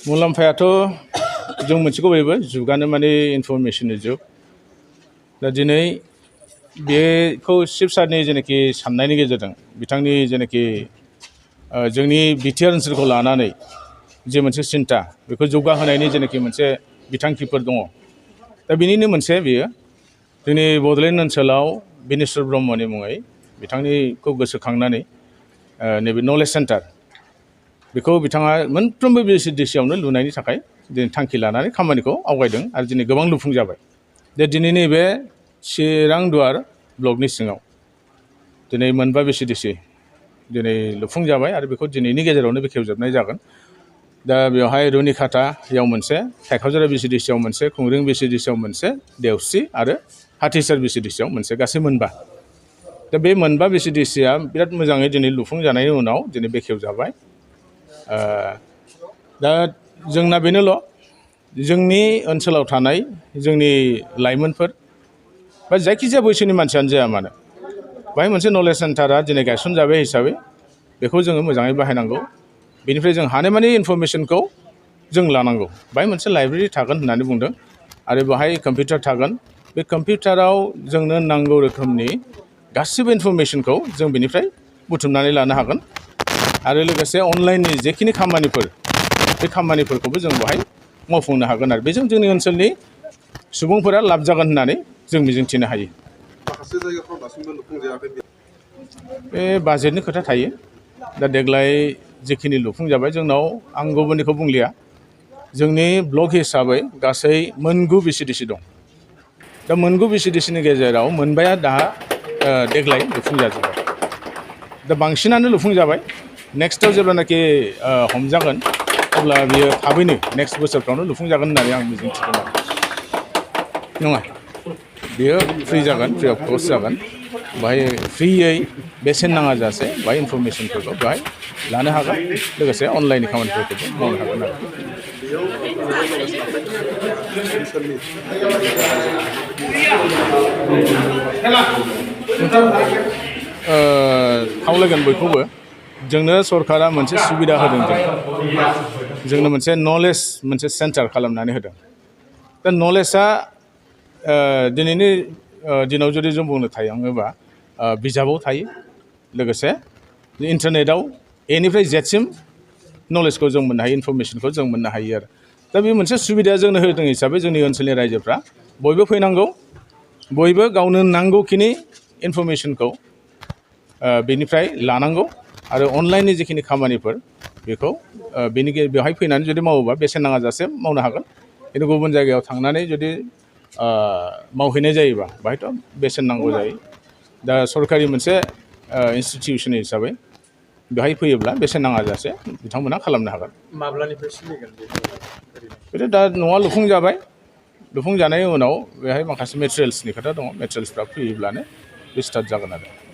मुलाम्फायाथ' जों मोनसेखौ बयबो जुगानो माने इनफरमेसननि जुग दा दिनै बेखौ चिफ सारनि जेनाखि साननायनि गेजेरजों बिथांनि जेनाखि जोंनि बिटिआर ओनसोलखौ लानानै जे मोनसे सिन्था बेखौ जौगाहोनायनि जेनाखि मोनसे बिथांखिफोर दङ दा बिनिनो मोनसे बेयो जोंनि बड'लेण्ड ओनसोलाव बिनेस्वर ब्रह्मनि मुङै बिथांनिखौ गोसोखांनानै नैबे नलेज सेन्टार बेखौ बिथाङा मोनफ्रोमबो VCDC-आवनो लुनायनि थाखाय दिनै थांखि लानानै खामानिखौ आवगायदों आरो दिनै गोबां लुफुंजाबाय दा दिनै नैबे चिरां दुवार ब्लकनि सिङाव दिनै मोनबा VCDC दिनै लुफुंजाबाय आरो बेखौ दिनैनि गेजेरावनो बेखेवजोबनाय जागोन दा बेवहाय रुनिखाथायाव मोनसे थाइखावजरा VCDC-आव मोनसे खुंग्रिं VCDC-आव मोनसे देवस्रि आरो हाथिसार VCDC-आव मोनसे गासै मोनबा दा बे मोनबा VCDC-आ बिराद मोजाङै दिनै लुफुंजानायनि उनाव दिनै बेखेवजाबाय दा जोंना बेनोल' जोंनि ओनसोलाव थानाय जोंनि लाइमोनफोर बा जायखिजाया बैसोनि मानसियानो जाया मानो बाहाय मोनसे नलेज सेन्टारा दिनै गायसनजाबाय हिसाबै बेखौ जोङो मोजाङै बाहायनांगौ बेनिफ्राय जों हानायमानि इनफरमेसनखौ जों लानांगौ बाहाय मोनसे लाइब्रेरि थागोन होननानै बुंदों आरो बाहाय कम्पिउटार थागोन बे कम्पिउटाराव जोंनो नांगौ रोखोमनि गासिबो इनफरमेसनखौ जों बेनिफ्राय बुथुमनानै लानो हागोन आरो लोगोसे अनलाइननि जेखिनि खामानिफोर बे खामानिफोरखौबो जों बेवहाय मावफुंनो हागोन आरो बेजों जोंनि ओनसोलनि सुबुंफोरा लाब जागोन होननानै जों मिजिंथिनो हायो माखासे जायगाफ्राव दासिमबो लुफुंजायाखै बे बाजेटनि खोथा थायो दा देग्लाय जेखिनि लुफुंजाबाय जोंनाव आं गुबुननिखौ बुंलिया जोंनि ब्लक हिसाबै गासै मोनगु VCDC दं दा मोनगु VCDC-नि गेजेराव मोनबाया दा देग्लाय लुफुंजाजोब्बाय दा बांसिनानो लुफुंजाबाय नेक्स्टआव जेब्लानाखि हमजागोन अब्ला बियो थाबैनो नेक्स्ट बोसोरफ्रावनो लुफुंजागोन होननानै आं मिजिंथिदों नङा बियो फ्रि जागोन फ्रि अफ कस्ट जागोन बाहाय फ्रियै बेसेन नाङा जासे बाहाय इनफरमेसनफोरखौ बेहाय लानो हागोन लोगोसे अनलाइननि खामानिफोरखौबो मावनो हागोन आरो खावलायगोन बयखौबो जोंनो सरकारा मोनसे सुबिदा होदों जोंनो मोनसे नलेज मोनसे सेन्टार खालामनानै होदों दा नलेजआ दिनैनि दिनाव जुदि जों बुंनो थाङोबा बिजाबाव थायो लोगोसे इन्टारनेटआव एनिफ्राय जेडसिम नलेजखौ जों मोननो हायो इनफरमेसनखौ जों मोननो हायो आरो दा बे मोनसे सुबिदाया जोंनो होदों हिसाबै जोंनि ओनसोलनि रायजोफ्रा बयबो फैनांगौ बयबो गावनो नांगौखिनि इनफरमेसनखौ बेनिफ्राय लानांगौ आरो अनलाइननि जिखिनि खामानिफोर बेखौ बेवहाय फैनानै जुदि मावोबा बेसेन नाङा जासे मावनो हागोन खिन्थु गुबुन जायगायाव थांनानै जुदि मावहैनाय जायोबा बाहायथ' बेसेन नांगौ जायो दा सरकारि मोनसे इन्सटिटिउसन हिसाबै बेहाय फैयोब्ला बेसेन नाङा जासे बिथांमोना खालामनो हागोन माब्लानिफ्राय सोलिगोन बेथ' दा न'आ लुफुंजानायनि उनाव बेहाय माखासे मेटेरियेल्सनि खोथा दङ मेटेरियेल्सफ्रा फैयोब्लानो बे स्टार्ट जागोन आरो